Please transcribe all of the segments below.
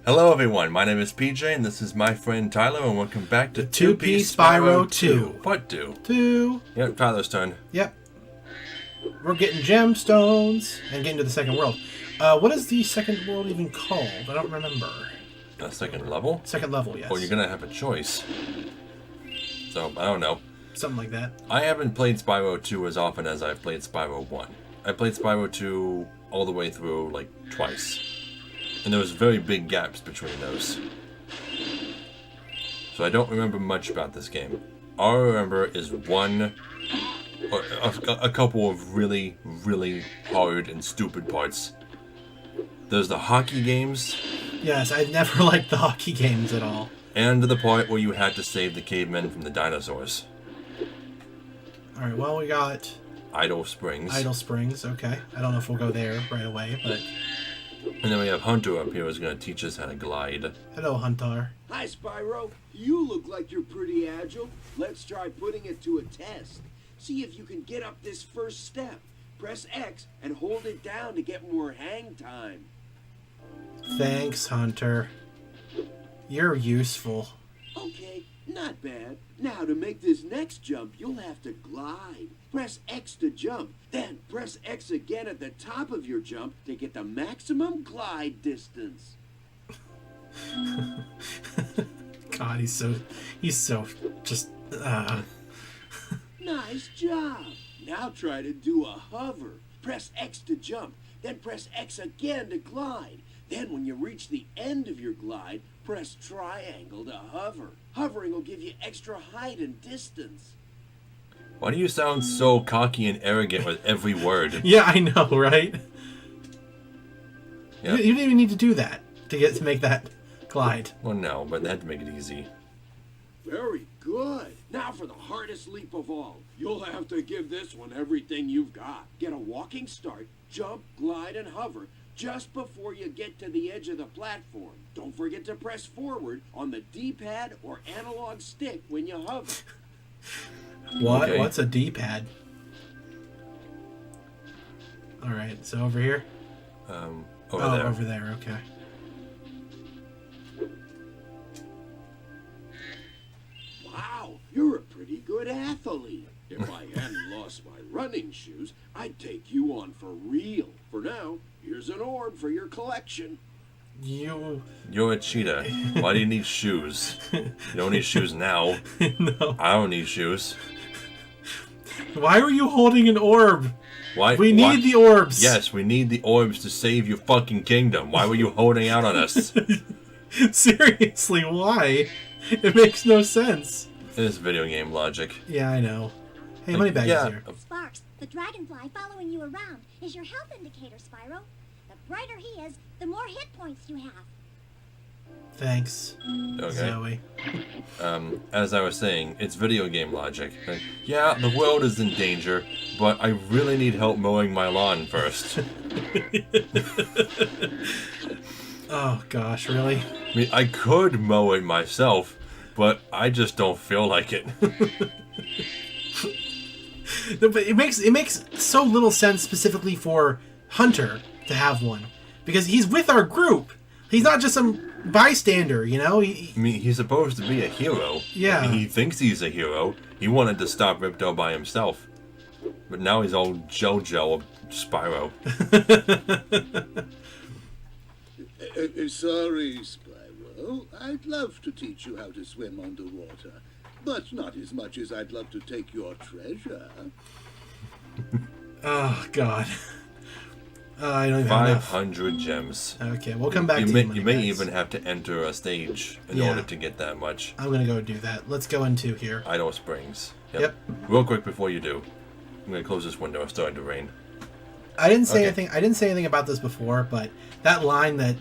Hello everyone, my name is PJ and this is my friend Tyler and welcome back to 2P Spyro 2. What do? 2. Yep, Tyler's turn. Yep. We're getting gemstones and getting to the second world. What is the second world even called? I don't remember. Second level? Second level, yes. Well, you're gonna have a choice. So, I don't know. Something like that. I haven't played Spyro 2 as often as I've played Spyro 1. I played Spyro 2 all the way through, like, twice. And there was very big gaps between those. So I don't remember much about this game. All I remember is a couple of really, really hard and stupid parts. There's the hockey games. Yes, I never liked the hockey games at all. And the part where you had to save the cavemen from the dinosaurs. Alright, well, we got... Idle Springs. Idle Springs, okay. I don't know if we'll go there right away, but... And then we have Hunter up here who's going to teach us how to glide. Hello, Hunter. Hi, Spyro. You look like you're pretty agile. Let's try putting it to a test. See if you can get up this first step. Press X and hold it down to get more hang time. Thanks, Hunter. You're useful. Okay, not bad. Now to make this next jump, you'll have to glide. Press X to jump, then press X again at the top of your jump to get the maximum glide distance. God, he's so just, Nice job. Now try to do a hover. Press X to jump, then press X again to glide. Then when you reach the end of your glide, press triangle to hover. Hovering will give you extra height and distance. Why do you sound so cocky and arrogant with every word? Yeah, I know, right? Yep. You didn't even need to do that to make that glide. Well, no, but they had to make it easy. Very good. Now for the hardest leap of all. You'll have to give this one everything you've got. Get a walking start, jump, glide, and hover just before you get to the edge of the platform. Don't forget to press forward on the D-pad or analog stick when you hover. What? Okay. What's a D-pad? Alright, so over here? Over there. Over there, okay. Wow, you're a pretty good athlete. If I hadn't lost my running shoes, I'd take you on for real. For now, here's an orb for your collection. You're a cheetah. Why do you need shoes? You don't need shoes now. No. I don't need shoes. Why were you holding an orb? Why? We need the orbs. Yes, we need the orbs to save your fucking kingdom. Why were you holding out on us? Seriously, why? It makes no sense. It's video game logic. Yeah, I know. Hey, Moneybag is here. Sparks, the dragonfly following you around, is your health indicator, Spyro. The brighter he is, the more hit points you have. Thanks, Okay. Zoe. As I was saying, it's video game logic. Like, yeah, the world is in danger, but I really need help mowing my lawn first. Oh, gosh, really? I mean, I could mow it myself, but I just don't feel like it. No, but it makes so little sense specifically for Hunter to have one. Because he's with our group. He's not just some bystander, you know? I mean, he's supposed to be a hero. Yeah. He thinks he's a hero. He wanted to stop Ripto by himself. But now he's all JoJo of Spyro. Sorry, Spyro. I'd love to teach you how to swim underwater, but not as much as I'd love to take your treasure. Oh, God. I don't even have enough. 500 gems. Okay, we'll come back to You may even have to enter a stage in Yeah. order to get that much. I'm gonna go do that. Let's go into here. Idle Springs. Yep. Real quick before you do, I'm gonna close this window. It's starting to rain. I didn't say Okay. anything. I didn't say anything about this before, but that line that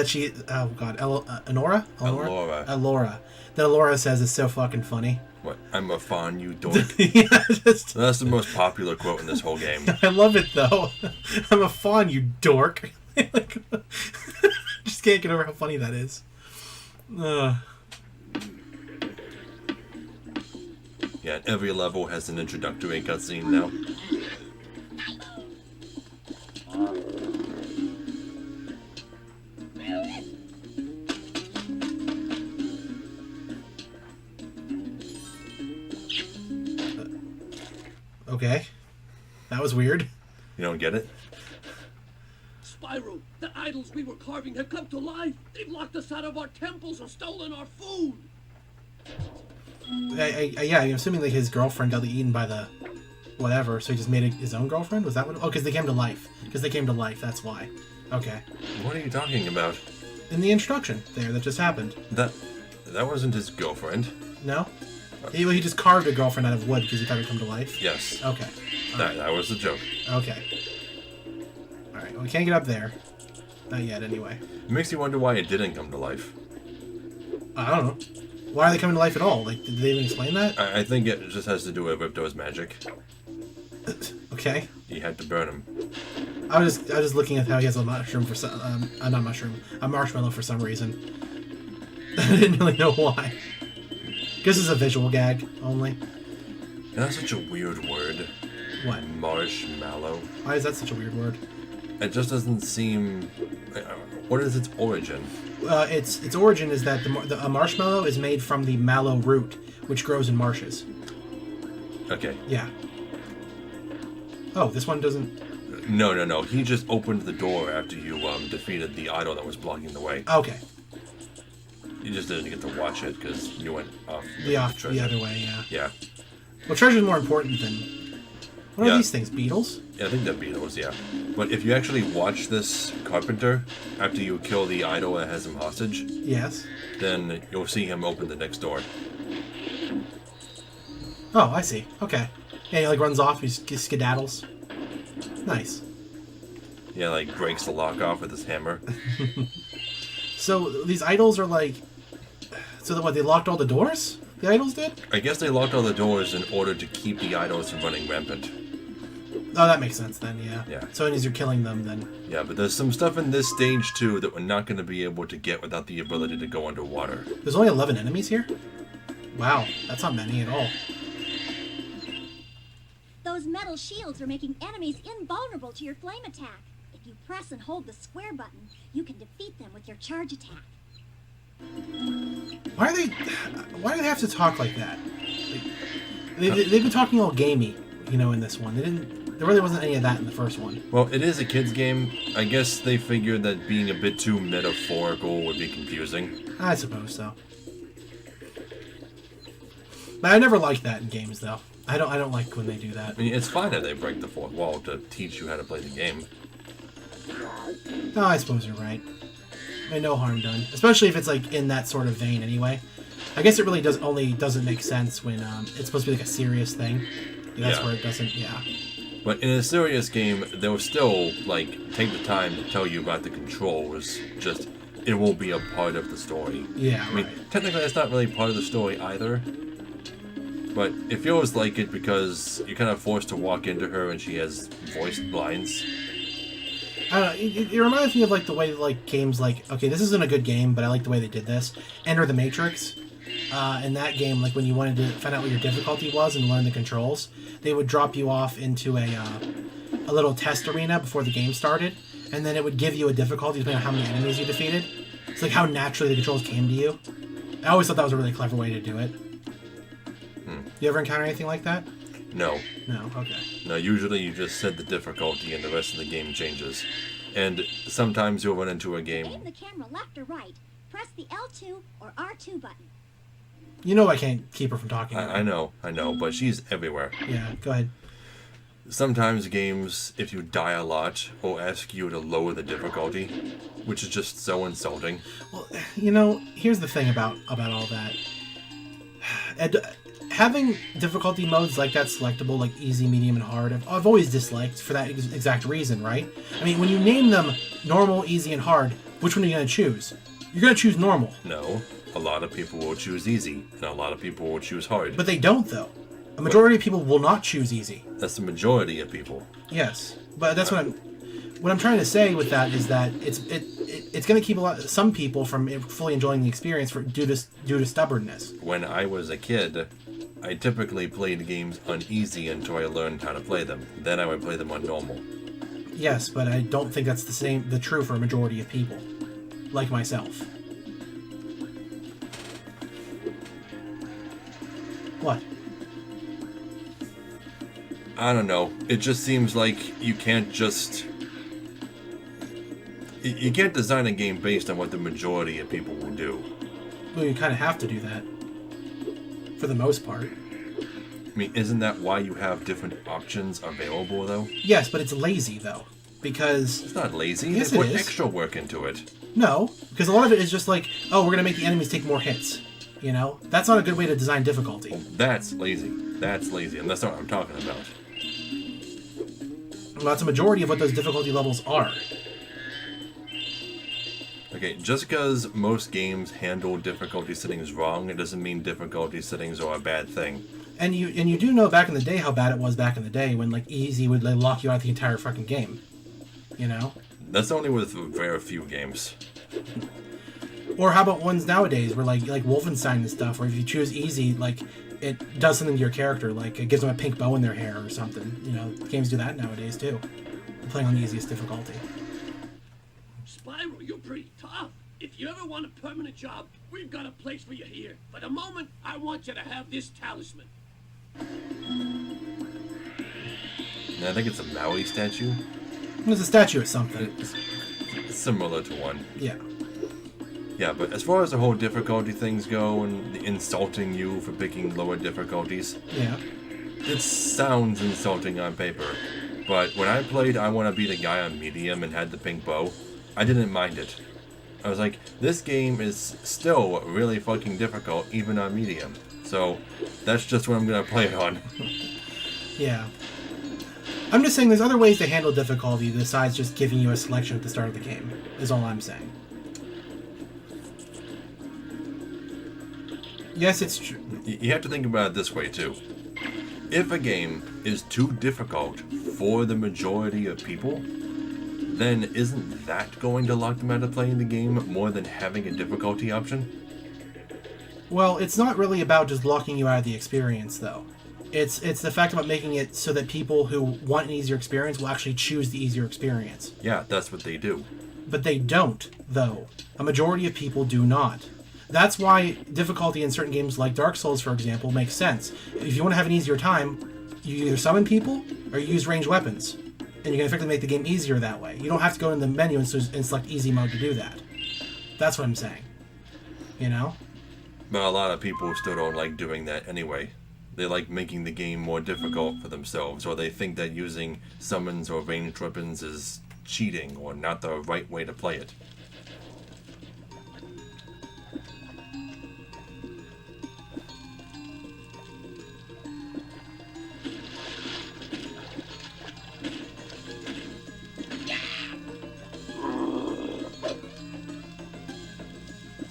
she, oh God, Elora, Elora, that Elora says is so fucking funny. What? I'm a fawn, you dork. Yeah, just, That's the most popular quote in this whole game. I love it though. I'm a fawn, you dork. Like, just can't get over how funny that is. Yeah, every level has an introductory cutscene now. Okay. That was weird. You don't get it? Spyro, the idols we were carving have come to life. They've locked us out of our temples and stolen our food. Yeah, I'm assuming like his girlfriend got eaten by the whatever, so he just made his own girlfriend? Was that what? Oh, because they came to life. Because they came to life, that's why. Okay. What are you talking about? In the introduction there, that just happened. That wasn't his girlfriend. No? He just carved a girlfriend out of wood because he thought it'd come to life? Yes. Okay. That was the joke. Okay. Alright, well, we can't get up there. Not yet, anyway. It makes you wonder why it didn't come to life. I don't know. Why are they coming to life at all? Like, did they even explain that? I think it just has to do with Ripto's magic. Okay. He had to burn him. I was just looking at how he has a mushroom for some... not mushroom. A marshmallow for some reason. I didn't really know why. Guess it's a visual gag, only. That's such a weird word. What? Marshmallow. Why is that such a weird word? It just doesn't seem... What is its origin? Its origin is that a marshmallow is made from the mallow root, which grows in marshes. Okay. Yeah. Oh, this one doesn't... No. He just opened the door after you defeated the idol that was blocking the way. Okay. You just didn't get to watch it because you went off The treasure. other way, yeah. Yeah. Well, treasure's more important than... What are these things? Beetles? Yeah, I think they're beetles, yeah. But if you actually watch this carpenter after you kill the idol that has him hostage, Yes. then you'll see him open the next door. Oh, I see. Okay. Yeah, he like runs off, he skedaddles. Nice. Yeah, like breaks the lock off with his hammer. So these idols are like... So that what, they locked all the doors? The idols did? I guess they locked all the doors in order to keep the idols from running rampant. Oh, that makes sense then, yeah. Yeah. So as you're killing them, then... Yeah, but there's some stuff in this stage too that we're not going to be able to get without the ability to go underwater. There's only 11 enemies here? Wow, that's not many at all. Those metal shields are making enemies invulnerable to your flame attack. If you press and hold the square button, you can defeat them with your charge attack. Why do they have to talk like that? They've been talking all gamey, in this one. There really wasn't any of that in the first one. Well, it is a kid's game. I guess they figured that being a bit too metaphorical would be confusing. I suppose so. But I never liked that in games, though. I don't like when they do that. I mean, it's fine if they break the fourth wall to teach you how to play the game. Oh, I suppose you're right. I mean, no harm done. Especially if it's like in that sort of vein anyway. I guess it really doesn't make sense when it's supposed to be like a serious thing. That's where it doesn't, yeah. But in a serious game, they'll still, take the time to tell you about the controls, just it won't be a part of the story. Yeah, I mean, technically that's not really part of the story either. But it feels like it because you're kind of forced to walk into her and she has voice blinds. I don't know, it reminds me of the way games okay, this isn't a good game, but I like the way they did this. Enter the Matrix. In that game, when you wanted to find out what your difficulty was and learn the controls, they would drop you off into a little test arena before the game started, and then it would give you a difficulty depending on how many enemies you defeated. It's how naturally the controls came to you. I always thought that was a really clever way to do it. You ever encounter anything like that? No. No, okay. No, usually you just set the difficulty and the rest of the game changes. And sometimes you'll run into a game... Aim the camera left or right. Press the L2 or R2 button. I can't keep her from talking. I know, but she's everywhere. Yeah, go ahead. Sometimes games, if you die a lot, will ask you to lower the difficulty, which is just so insulting. Well, here's the thing about all that. Having difficulty modes like that selectable, like easy, medium, and hard, I've always disliked for that exact reason, right? I mean, when you name them normal, easy, and hard, which one are you going to choose? You're going to choose normal. No, a lot of people will choose easy, and a lot of people will choose hard. But they don't, though. A majority of people will not choose easy. That's the majority of people. Yes, but that's what I'm trying to say with that is that it's going to keep some people from fully enjoying the experience due to stubbornness. When I was a kid, I typically played games on easy until I learned how to play them. Then I would play them on normal. Yes, but I don't think that's the true for a majority of people, like myself. What? I don't know. It just seems like you can't just... You can't design a game based on what the majority of people will do. Well, you kind of have to do that. For the most part. I mean, isn't that why you have different options available, though? Yes, but it's lazy, though. Because... It's not lazy. Yes, They put it is. extra work into it. No, because a lot of it is just like, oh, we're going to make the enemies take more hits. You know? That's not a good way to design difficulty. Well, that's lazy. That's lazy, and that's not what I'm talking about. Well, that's a majority of what those difficulty levels are. Okay, just because most games handle difficulty settings wrong, it doesn't mean difficulty settings are a bad thing. And you do know back in the day how bad it was back in the day when, like, easy would lock you out of the entire fucking game. You know? That's only with very few games. Or how about ones nowadays where, like Wolfenstein and stuff, where if you choose easy, like, it does something to your character, like it gives them a pink bow in their hair or something. You know, games do that nowadays too. Playing on the easiest difficulty. Spyro, you're pretty tough. If you ever want a permanent job, we've got a place for you here. For the moment, I want you to have this talisman. And I think it's a Maui statue. There's a statue or something. It's similar to one. Yeah. Yeah, but as far as the whole difficulty things go and the insulting you for picking lower difficulties, Yeah. it sounds insulting on paper. But when I played I Want to Be the Guy on medium and had the pink bow, I didn't mind it. I was like, this game is still really fucking difficult even on medium. So that's just what I'm going to play it on. Yeah. I'm just saying there's other ways to handle difficulty besides just giving you a selection at the start of the game, is all I'm saying. Yes, it's true. You have to think about it this way, too. If a game is too difficult for the majority of people, then isn't that going to lock them out of playing the game more than having a difficulty option? Well, it's not really about just locking you out of the experience, though. It's the fact about making it so that people who want an easier experience will actually choose the easier experience. Yeah, that's what they do. But they don't, though. A majority of people do not. That's why difficulty in certain games like Dark Souls, for example, makes sense. If you want to have an easier time, you either summon people or you use ranged weapons. And you can effectively make the game easier that way. You don't have to go in the menu and select easy mode to do that. That's what I'm saying. You know? But a lot of people still don't like doing that anyway. They like making the game more difficult for themselves, or they think that using summons or ranged weapons is cheating or not the right way to play it.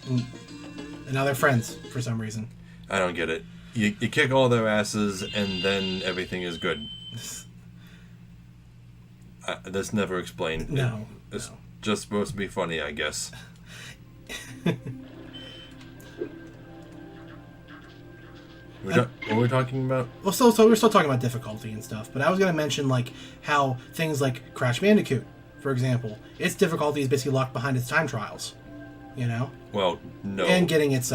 And now they're friends, for some reason. I don't get it. You kick all their asses and then everything is good. That's never explained. No. It's just supposed to be funny, I guess. What were we talking about? Well, so we're still talking about difficulty and stuff, but I was going to mention like how things like Crash Bandicoot, for example, its difficulty is basically locked behind its time trials, you know? Well, no. And getting its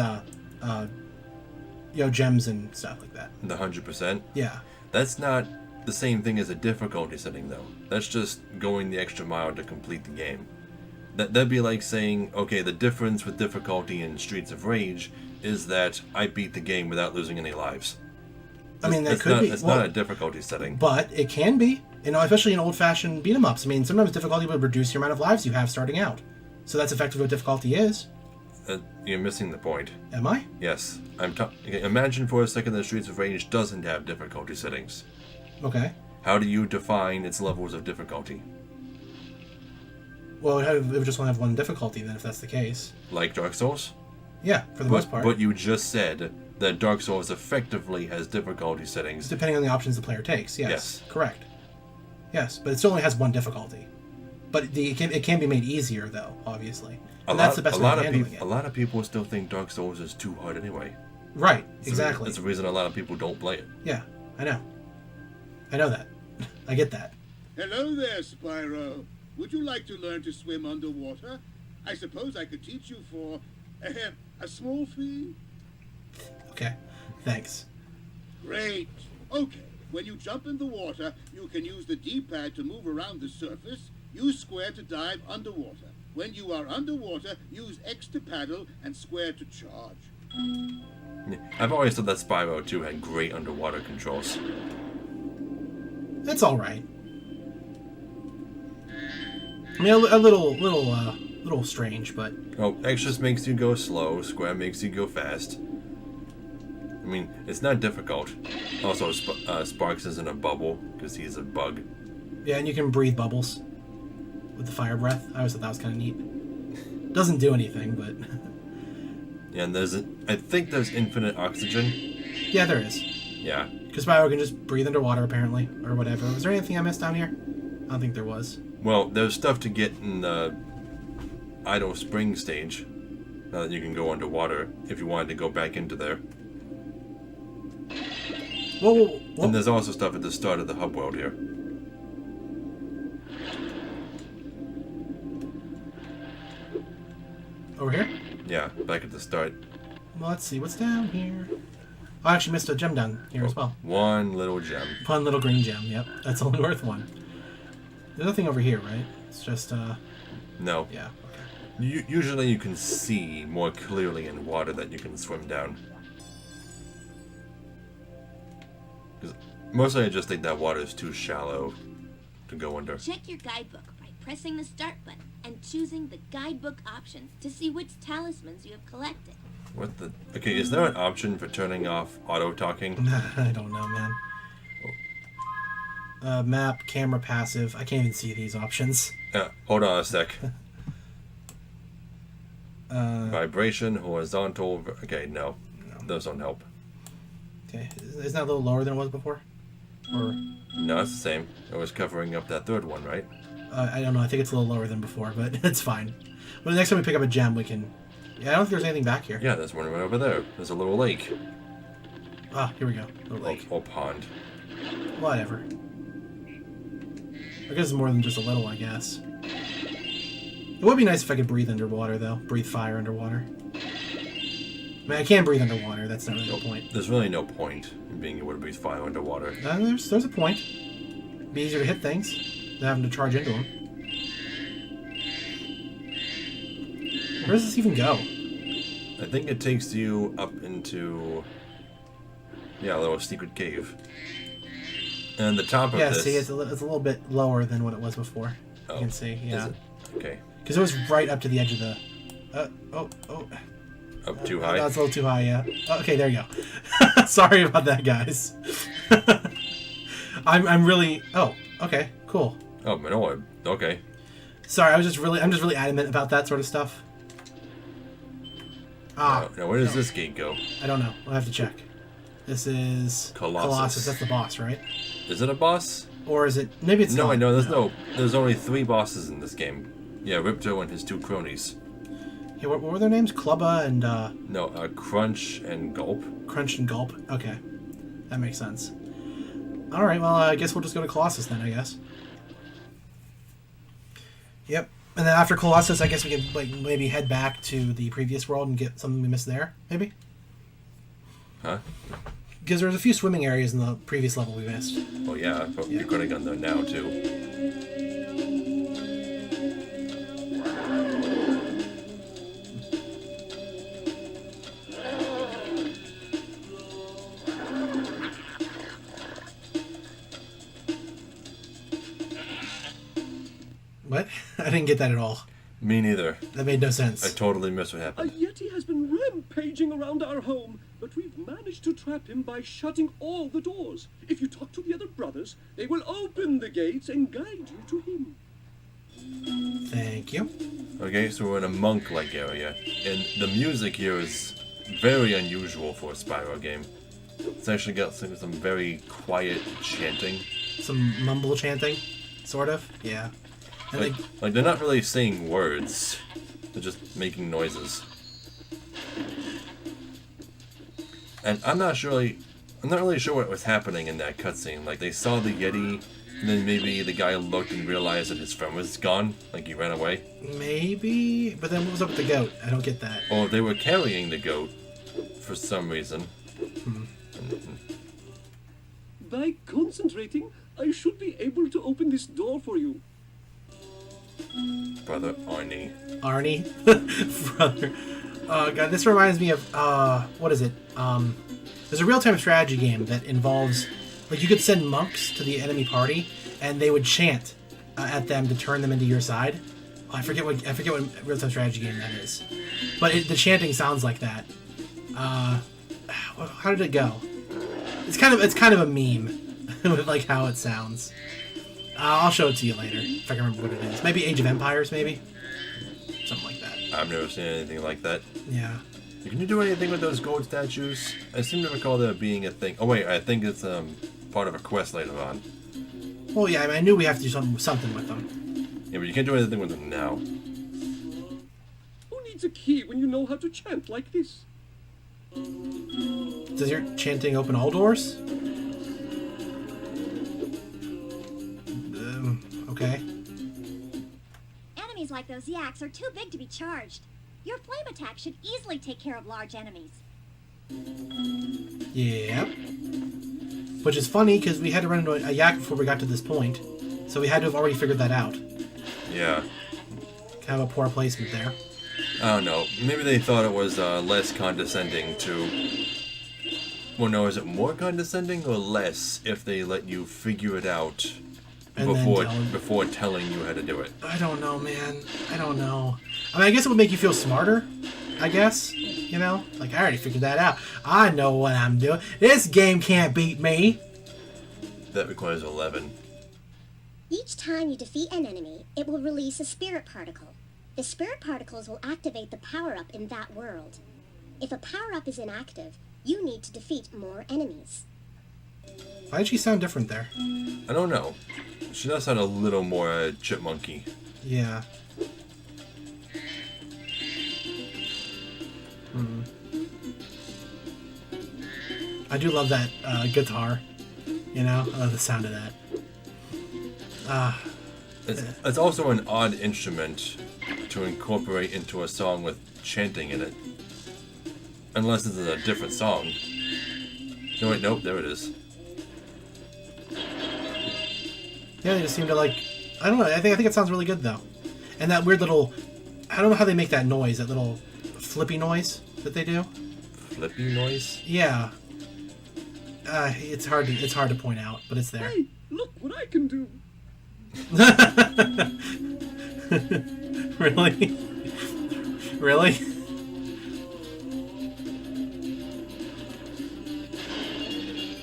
gems and stuff like that. The 100%? Yeah. That's not the same thing as a difficulty setting, though. That's just going the extra mile to complete the game. That'd be like saying, okay, the difference with difficulty in Streets of Rage is that I beat the game without losing any lives. I mean, that could be. It's not a difficulty setting. But it can be, you know, especially in old-fashioned beat-em-ups. I mean, sometimes difficulty would reduce your amount of lives you have starting out. So that's effectively what difficulty is. You're missing the point. Am I? Yes. Okay, imagine for a second that Streets of Rage doesn't have difficulty settings. Okay. How do you define its levels of difficulty? Well, it would just want to have one difficulty then, if that's the case. Like Dark Souls? Yeah, for the most part. But you just said that Dark Souls effectively has difficulty settings. Depending on the options the player takes, yes. Yes. Correct. Yes, but it still only has one difficulty. But it can be made easier, though, obviously. And that's the best way of handling it. A lot of people still think Dark Souls is too hard anyway. Right, exactly. That's the reason a lot of people don't play it. Yeah, I know. I know that. I get that. Hello there, Spyro. Would you like to learn to swim underwater? I suppose I could teach you for a small fee. Okay, thanks. Great. Okay, When you jump in the water, you can use the D-pad to move around the surface, use square to dive underwater. When you are underwater, use X to paddle and square to charge. Yeah, I've always thought that Spyro 2 had great underwater controls. It's all right. I mean, a little strange, but Oh, X just makes you go slow, square makes you go fast. I mean, it's not difficult. Also, Sparks isn't a bubble, because he's a bug. yeah, and you can breathe bubbles with the fire breath. I always thought that was kind of neat. Doesn't do anything, but Yeah, and I think there's infinite oxygen. yeah, there is. Yeah. Because Spyro can just breathe underwater, apparently, or whatever. Was there anything I missed down here? I don't think there was. Well, there's stuff to get in the Idle Spring stage. Now that you can go underwater, if you wanted to go back into there. Whoa. And there's also stuff at the start of the hub world here. Over here? Yeah, back at the start. Well, let's see. What's down here? Oh, I actually missed a gem down here as well. One little gem. Fun little green gem. Yep, that's only worth one. There's nothing over here, right? It's just, No. yeah. Okay. Usually you can see more clearly in water that you can swim down. 'Cause mostly I just think that water is too shallow to go under. Check your guidebook by pressing the start button and choosing the guidebook option to see which talismans you have collected. What the? Okay, is there an option for turning off auto-talking? I don't know, man. Map, camera, passive. I can't even see these options. Hold on a sec. Vibration, horizontal. Okay, no. Those don't help. Okay, isn't that a little lower than it was before? Or No, it's the same. It was covering up that third one, right? I don't know. I think it's a little lower than before, but it's fine. But the next time we pick up a gem, we can. Yeah, I don't think there's anything back here. Yeah, there's one right over there. There's a little lake. Ah, here we go. Little lake. Or pond. Whatever. I guess it's more than just a little, I guess. It would be nice if I could breathe underwater, though. Breathe fire underwater. I mean, I can breathe underwater. That's not really the point. There's really no point in being able to breathe fire underwater. There's a point. Be easier to hit things than having to charge into them. Where does this even go? I think it takes you up into... Yeah, a little secret cave. And the top of Yeah, this... see, it's a little bit lower than what it was before. Oh, You can see, yeah. Is it? Okay. Because it was right up to the edge of the... Up too high? That's a little too high, yeah. Okay, there you go. Sorry about that, guys. I'm really... Oh, okay, cool. Oh, no, okay. Sorry, I'm just really adamant about that sort of stuff. Now, where does this gate go? I don't know. I'll have to check. This is... Colossus. That's the boss, right? Is it a boss? Or is it... Maybe it's No, not. I know. There's only 3 bosses in this game. Yeah, Ripto and his 2 cronies. Yeah, what were their names? Clubba and, No, Crunch and Gulp. Crunch and Gulp. Okay. That makes sense. Alright, well, I guess we'll just go to Colossus then, I guess. Yep. And then after Colossus, I guess we can, like, maybe head back to the previous world and get something we missed there, maybe? Huh? Because there was a few swimming areas in the previous level we missed. Oh, yeah. But you could have gone there now, too. What? I didn't get that at all. Me neither. That made no I sense. totally missed what A happened. Yeti has been rampaging around our home, but we've managed to trap him by shutting all the doors. If you talk to the other brothers, they will open the gates and guide you to him. Thank you. Okay, so we're in a monk-like area. And the music here is very unusual for a Spyro game. It's actually got some very quiet chanting. Some mumble chanting, sort of. Yeah. And Like they're not really saying words. They're just making noises. And I'm not really sure what was happening in that cutscene. Like they saw the Yeti, and then maybe the guy looked and realized that his friend was gone. Like he ran away. maybe, but then what was up with the goat? I don't get that. Or they were carrying the goat for some reason. By concentrating, I should be able to open this door for you. Brother Arnie. Arnie, brother. Oh god, this reminds me of what is it? There's a real-time strategy game that involves, like, you could send monks to the enemy party, and they would chant at them to turn them into your side. I forget what real-time strategy game that is, but the chanting sounds like that. How did it go? It's kind of a meme with like how it sounds. I'll show it to you later if I can remember what it is. Maybe Age of Empires, maybe something like that. I've never seen anything like that. Yeah. Can you do anything with those gold statues? I seem to recall there being a thing. Oh wait, I think it's part of a quest later on. Well, yeah, I mean, I knew we have to do something with them. Yeah, but you can't do anything with them now. Who needs a key when you know how to chant like this? Does your chanting open all doors? Okay. Enemies like those yaks are too big to be charged. Your flame attack should easily take care of large enemies. Yep. Which is funny, because we had to run into a yak before we got to this point. So we had to have already figured that out. Yeah. Kind of a poor placement there. I don't know. Maybe they thought it was less condescending to... Well, no, is it more condescending or less if they let you figure it out And before telling you how to do it? I don't know, man. I don't know. I mean, I guess it would make you feel smarter, I guess. You know? Like, I already figured that out. I know what I'm doing. This game can't beat me. That requires 11. Each time you defeat an enemy, it will release a spirit particle. The spirit particles will activate the power-up in that world. If a power-up is inactive, you need to defeat more enemies. Why did she sound different there? I don't know. She does sound a little more chipmunky. Yeah. I do love that guitar. You know? I love the sound of that. It's also an odd instrument to incorporate into a song with chanting in it. Unless it's a different song. No, wait, nope, there it is. Yeah, they just seem to like... I don't know, I think it sounds really good, though. And that weird little... I don't know how they make that noise, that little flippy noise that they do. Flippy noise? Yeah. It's hard to point out, but it's there. Hey, look what I can do. Really? Really?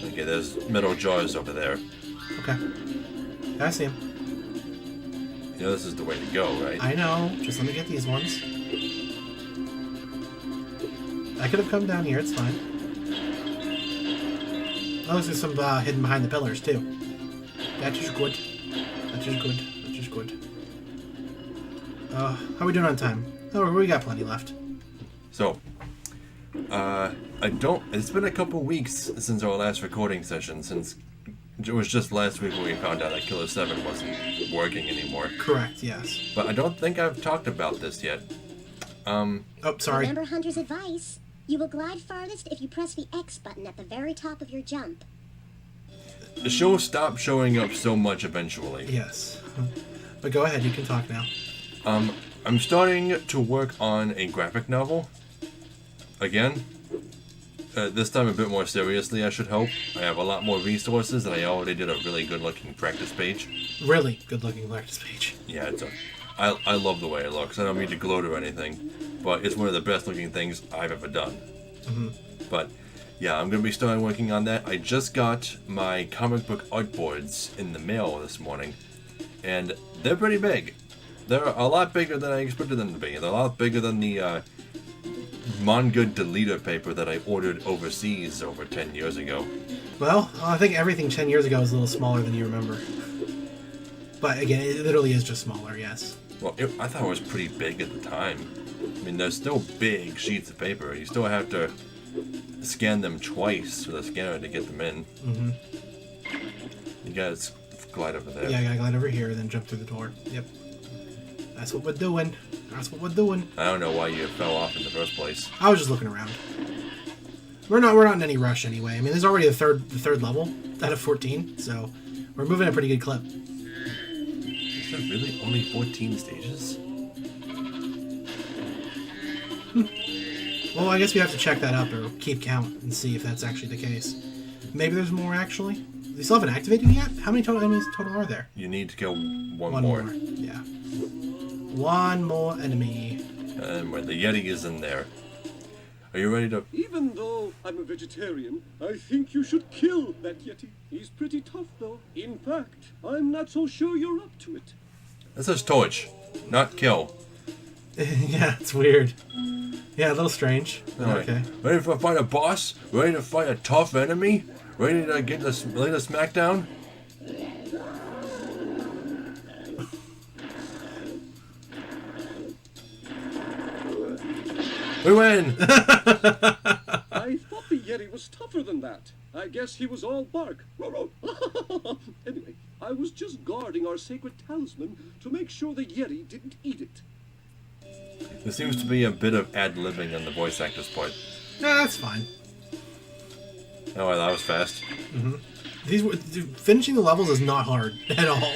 Okay, there's metal jars over there. Okay. I see him. You know this is the way to go, right? I know. Just let me get these ones. I could have come down here. It's fine. Oh, there's some hidden behind the pillars, too. That is good. That is good. That is good. How are we doing on time? Oh, we got plenty left. So, it's been a couple weeks since our last recording session, since it was just last week when we found out that Killer 7 wasn't working anymore. Correct, yes. But I don't think I've talked about this yet. Oh, sorry. Remember Hunter's advice. You will glide farthest if you press the X button at the very top of your jump. The show stopped showing up so much eventually. Yes. But go ahead, you can talk now. I'm starting to work on a graphic novel. Again. This time a bit more seriously, I should hope. I have a lot more resources, and I already did a really good-looking practice page. Really good-looking practice page. Yeah, I love the way it looks. I don't mean to gloat or anything, but it's one of the best-looking things I've ever done. Mm-hmm. But, yeah, I'm going to be starting working on that. I just got my comic book artboards in the mail this morning, and they're pretty big. They're a lot bigger than I expected them to be. They're a lot bigger than the manga deleter paper that I ordered overseas over 10 years ago. Well, I think everything 10 years ago was a little smaller than you remember. But again, it literally is just smaller, yes. Well, I thought it was pretty big at the time. I mean, they're still big sheets of paper. You still have to scan them twice with a scanner to get them in. Mm-hmm. You guys glide over there. Yeah, I gotta glide over here and then jump through the door. Yep. That's what we're doing. That's what we're doing. I don't know why you fell off in the first place. I was just looking around. We're not in any rush anyway. I mean, this is already the third level out of 14, so we're moving at a pretty good clip. Is there really only 14 stages? Well, I guess we have to check that up or keep count and see if that's actually the case. Maybe there's more actually. We still haven't activated yet? How many total enemies total are there? You need to kill one One more. more. Yeah. One more enemy. And when the Yeti is in there. Are you ready to... Even though I'm a vegetarian, I think you should kill that Yeti. He's pretty tough, though. In fact, I'm not so sure you're up to it. This is torch, not kill. Yeah, it's weird. Yeah, a little strange. Alright. Okay. Ready to fight a boss? Ready to fight a tough enemy? Ready to get the latest smackdown? We win! I thought the Yeti was tougher than that. I guess he was all bark. Anyway, I was just guarding our sacred talisman to make sure the Yeti didn't eat it. There seems to be a bit of ad-libbing on the voice actor's part. No, that's fine. Oh, well, that was fast. Finishing the levels is not hard at all.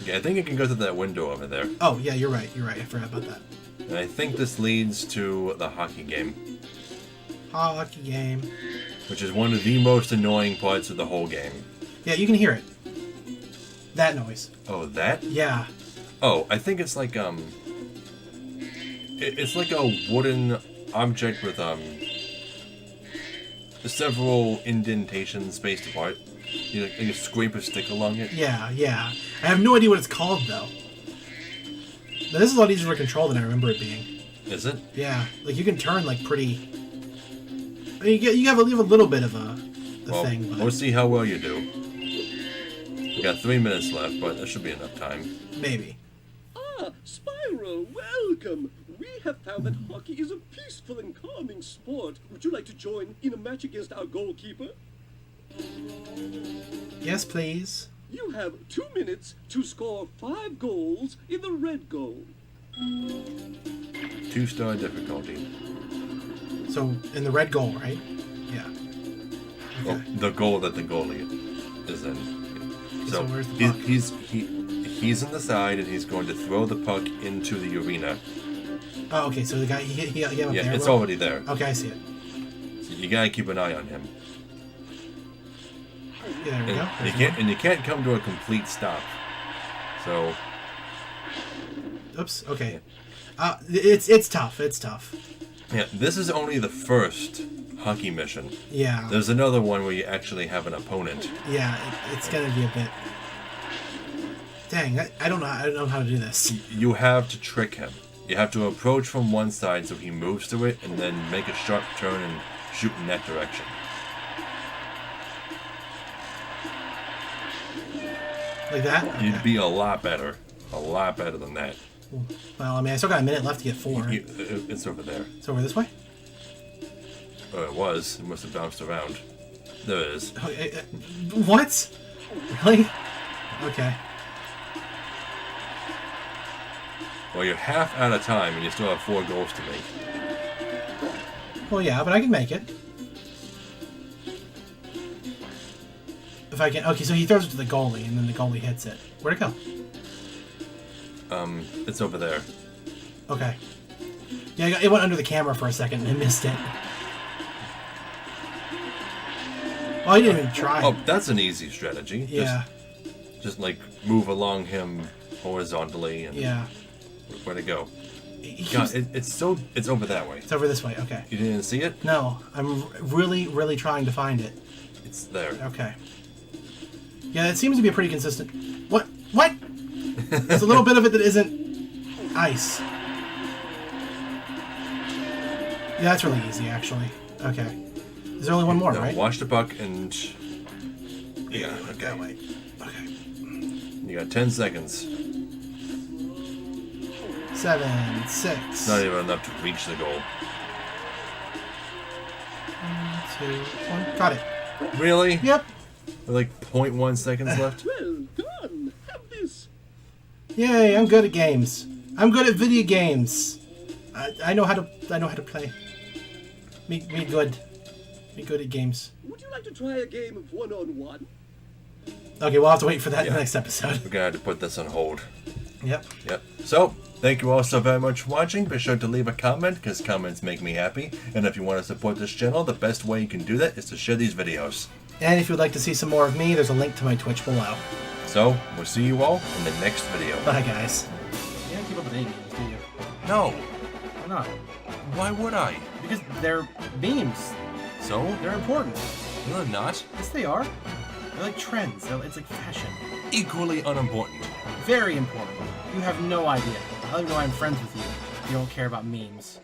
Okay, I think you can go through that window over there. Oh, yeah, you're right. You're right. I forgot about that. And I think this leads to the hockey game, Hockey game. which is one of the most annoying parts of the whole game. Yeah, you can hear it. That noise. Oh, that? Yeah. Oh, I think it's like, it's like a wooden object with, several indentations spaced apart. You scrape a stick along it. Yeah, yeah. I have no idea what it's called, though. But this is a lot easier to control than I remember it being. Is it? Yeah. Like, you can turn, like, pretty... I mean, you have a little bit of a thing, but... We'll see how well you do. We got 3 minutes left, but there should be enough time. Maybe. Ah, Spyro, welcome! We have found that hockey is a peaceful and calming sport. Would you like to join in a match against our goalkeeper? Yes, please. You have 2 minutes to score 5 goals in the red goal. 2-star difficulty. So, in the red goal, right? Yeah. Well, Okay. the goal that the goalie is in. So where's the puck? He's in the side, and he's going to throw the puck into the arena. Oh, okay, so the guy, he up Yeah, there. it's Will? already there. Okay, I see it. So you gotta keep an eye on him. Yeah, there we go. And you can't come to a complete stop. So Oops, okay. It's tough, it's tough. yeah, this is only the first hockey mission. Yeah. There's another one where you actually have an opponent. Yeah, it's gonna be a bit... Dang, I don't know how to do this. You have to trick him. You have to approach from one side so he moves to it, and then make a sharp turn and shoot in that direction. Like that? Okay. You'd be a lot better than that. Well, I mean, I still got a minute left to get 4. It's over there. So we're this way? Oh, it was. It must have bounced around. There it is. Oh, what? Really? Okay. Well, you're half out of time, and you still have 4 goals to make. Well, yeah, but I can make it. If I can... Okay, so he throws it to the goalie, and then the goalie hits it. Where'd it go? It's over there. Okay. Yeah, it went under the camera for a second, and I missed it. Oh, he didn't even try. Oh, that's an easy strategy. Yeah. Just like move along him horizontally and Yeah. where to go. He God, keeps- it's over that way. It's over this way, okay. You didn't see it? No, I'm really, really trying to find it. It's there. Okay. Yeah, it seems to be a pretty consistent... What? What? There's a little bit of it that isn't ice. Yeah, that's really easy, actually. Okay. Is there only one more, Now, right? watch the puck and yeah, okay. That way. Okay. You got 10 seconds. 7, 6. It's not even enough to reach the goal. 2, 1. Got it. Really? Yep. With like 0.1 seconds left? Well done. Have this. Yay, I'm good at games. I'm good at video games. I know how to play. Me good. Me good at games. Would you like to try a game of one-on-one? Okay, we'll have to wait for that in Yeah. the next episode. We're gonna have to put this on hold. Yep. Yep. So, thank you all so very much for watching. Be sure to leave a comment, because comments make me happy. And if you want to support this channel, the best way you can do that is to share these videos. And if you'd like to see some more of me, there's a link to my Twitch below. So, we'll see you all in the next video. Bye, guys. You don't keep up with any memes, do you? No. Why not? Why would I? Because they're memes. So? They're important. No, they're not. Yes, they are. They're like trends. It's like fashion. Equally unimportant. Very important. You have no idea. I don't even know I'm friends with you. You don't care about memes.